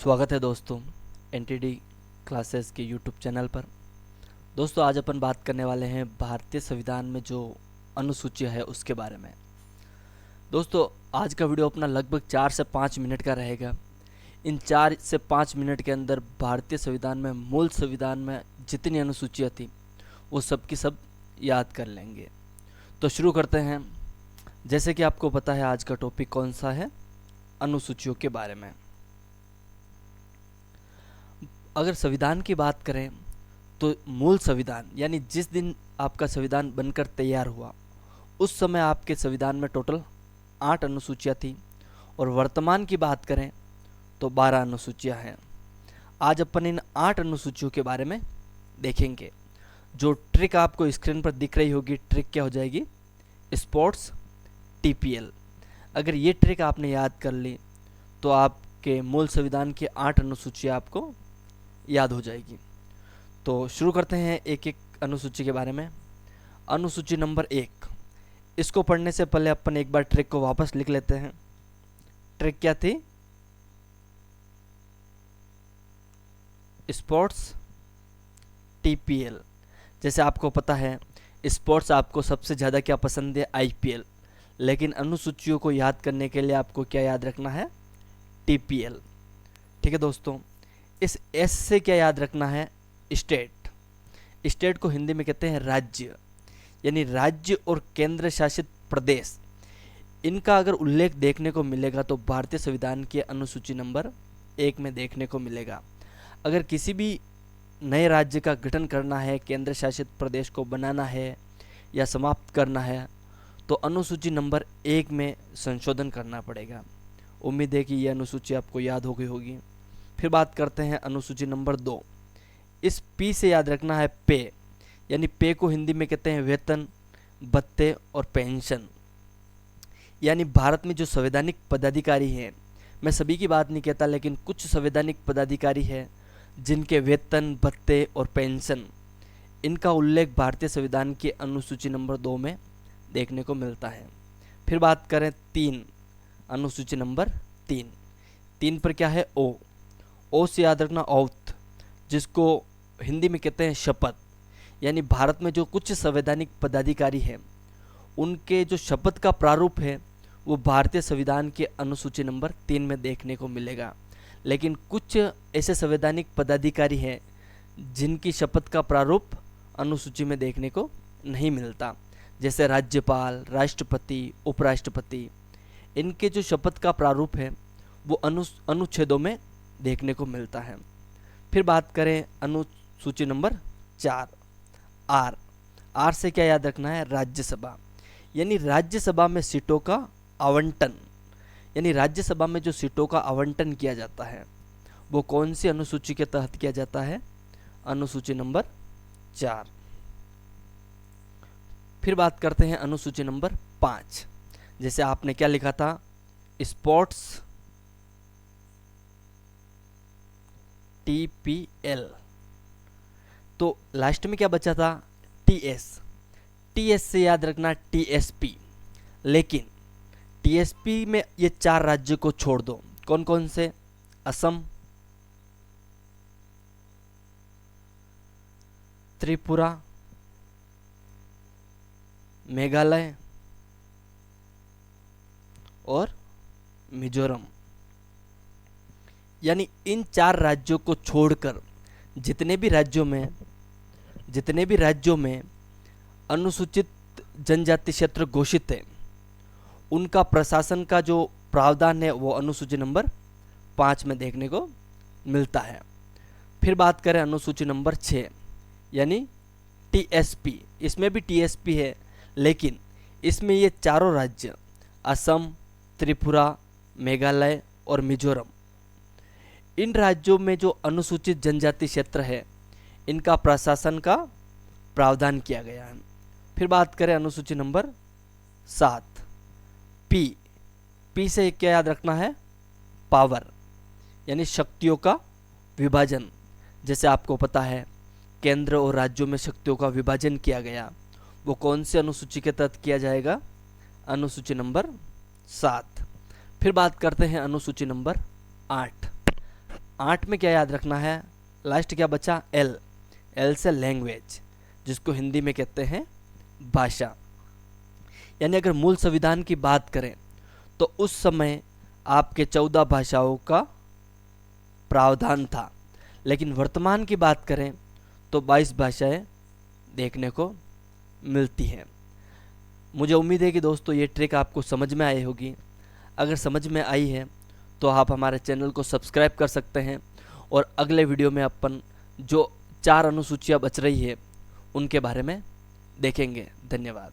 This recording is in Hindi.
स्वागत है दोस्तों एनटीडी क्लासेस के यूट्यूब चैनल पर। दोस्तों आज अपन बात करने वाले हैं भारतीय संविधान में जो अनुसूची है उसके बारे में। दोस्तों आज का वीडियो अपना लगभग 4 से 5 मिनट का रहेगा। इन 4 से 5 मिनट के अंदर भारतीय संविधान में मूल संविधान में जितनी अनुसूचियाँ थी वो सब की सब याद कर लेंगे। तो शुरू करते हैं। जैसे कि आपको पता है आज का टॉपिक कौन सा है, अनुसूचियों के बारे में। अगर संविधान की बात करें तो मूल संविधान यानी जिस दिन आपका संविधान बनकर तैयार हुआ उस समय आपके संविधान में टोटल 8 अनुसूचियाँ थी और वर्तमान की बात करें तो 12 अनुसूचियाँ हैं। आज अपन इन 8 अनुसूचियों के बारे में देखेंगे। जो ट्रिक आपको स्क्रीन पर दिख रही होगी, ट्रिक क्या हो जाएगी, स्पोर्ट्स टीपीएल। अगर ये ट्रिक आपने याद कर ली तो आपके मूल संविधान की 8 अनुसूचियाँ आपको याद हो जाएगी। तो शुरू करते हैं एक एक अनुसूची के बारे में। अनुसूची नंबर 1, इसको पढ़ने से पहले अपन एक बार ट्रिक को वापस लिख लेते हैं। ट्रिक क्या थी, स्पोर्ट्स टीपीएल। जैसे आपको पता है स्पोर्ट्स आपको सबसे ज़्यादा क्या पसंद है, आईपीएल, लेकिन अनुसूचियों को याद करने के लिए आपको क्या याद रखना है, टीपीएल। ठीक है दोस्तों। इस एस से क्या याद रखना है, स्टेट। स्टेट को हिंदी में कहते हैं राज्य, यानी राज्य और केंद्र शासित प्रदेश। इनका अगर उल्लेख देखने को मिलेगा तो भारतीय संविधान के अनुसूची नंबर 1 में देखने को मिलेगा। अगर किसी भी नए राज्य का गठन करना है, केंद्र शासित प्रदेश को बनाना है या समाप्त करना है तो अनुसूची नंबर 1 में संशोधन करना पड़ेगा। उम्मीद है कि यह अनुसूची आपको याद हो गई होगी। फिर बात करते हैं अनुसूची नंबर 2। इस पी से याद रखना है पे, यानी पे को हिंदी में कहते हैं वेतन, भत्ते और पेंशन। यानी भारत में जो संवैधानिक पदाधिकारी हैं, मैं सभी की बात नहीं कहता लेकिन कुछ संवैधानिक पदाधिकारी हैं जिनके वेतन, भत्ते और पेंशन, इनका उल्लेख भारतीय संविधान की अनुसूची नंबर 2 में देखने को मिलता है। फिर बात करें 3, अनुसूची नंबर 3 पर क्या है, ओ से याद रखना औथ, जिसको हिंदी में कहते हैं शपथ। यानी भारत में जो कुछ संवैधानिक पदाधिकारी हैं उनके जो शपथ का प्रारूप है वो भारतीय संविधान के अनुसूची नंबर 3 में देखने को मिलेगा। लेकिन कुछ ऐसे संवैधानिक पदाधिकारी हैं जिनकी शपथ का प्रारूप अनुसूची में देखने को नहीं मिलता, जैसे राज्यपाल, राष्ट्रपति, उपराष्ट्रपति। इनके जो शपथ का प्रारूप है वो अनुच्छेदों में देखने को मिलता है। फिर बात करें अनुसूची नंबर 4, आर से क्या याद रखना है, राज्यसभा। यानी राज्यसभा में सीटों का आवंटन, यानी राज्यसभा में जो सीटों का आवंटन किया जाता है वो कौन सी अनुसूची के तहत किया जाता है, अनुसूची नंबर 4। फिर बात करते हैं अनुसूची नंबर 5। जैसे आपने क्या लिखा था, स्पोर्ट्स टीपीएल, तो लास्ट में क्या बचा था, टीएस से याद रखना टीएसपी। लेकिन टीएसपी में ये 4 राज्यों को छोड़ दो। कौन कौन से, असम, त्रिपुरा, मेघालय और मिजोरम। यानी इन 4 राज्यों को छोड़कर जितने भी राज्यों में अनुसूचित जनजाति क्षेत्र घोषित है उनका प्रशासन का जो प्रावधान है वो अनुसूची नंबर 5 में देखने को मिलता है। फिर बात करें अनुसूची नंबर 6 यानी टीएसपी। इसमें भी टीएसपी है लेकिन इसमें ये चारों राज्य असम, त्रिपुरा, मेघालय और मिजोरम, इन राज्यों में जो अनुसूचित जनजाति क्षेत्र है इनका प्रशासन का प्रावधान किया गया है। फिर बात करें अनुसूची नंबर 7, पी से क्या याद रखना है, पावर, यानी शक्तियों का विभाजन। जैसे आपको पता है केंद्र और राज्यों में शक्तियों का विभाजन किया गया, वो कौन से अनुसूची के तहत किया जाएगा, अनुसूची नंबर 7। फिर बात करते हैं अनुसूची नंबर 8। 8 में क्या याद रखना है, लास्ट क्या बचा, एल। एल से लैंग्वेज, जिसको हिंदी में कहते हैं भाषा। यानी अगर मूल संविधान की बात करें तो उस समय आपके 14 भाषाओं का प्रावधान था, लेकिन वर्तमान की बात करें तो 22 भाषाएं देखने को मिलती हैं। मुझे उम्मीद है कि दोस्तों ये ट्रिक आपको समझ में आई होगी। अगर समझ में आई है तो आप हमारे चैनल को सब्सक्राइब कर सकते हैं, और अगले वीडियो में अपन जो 4 अनुसूचियाँ बच रही है उनके बारे में देखेंगे। धन्यवाद।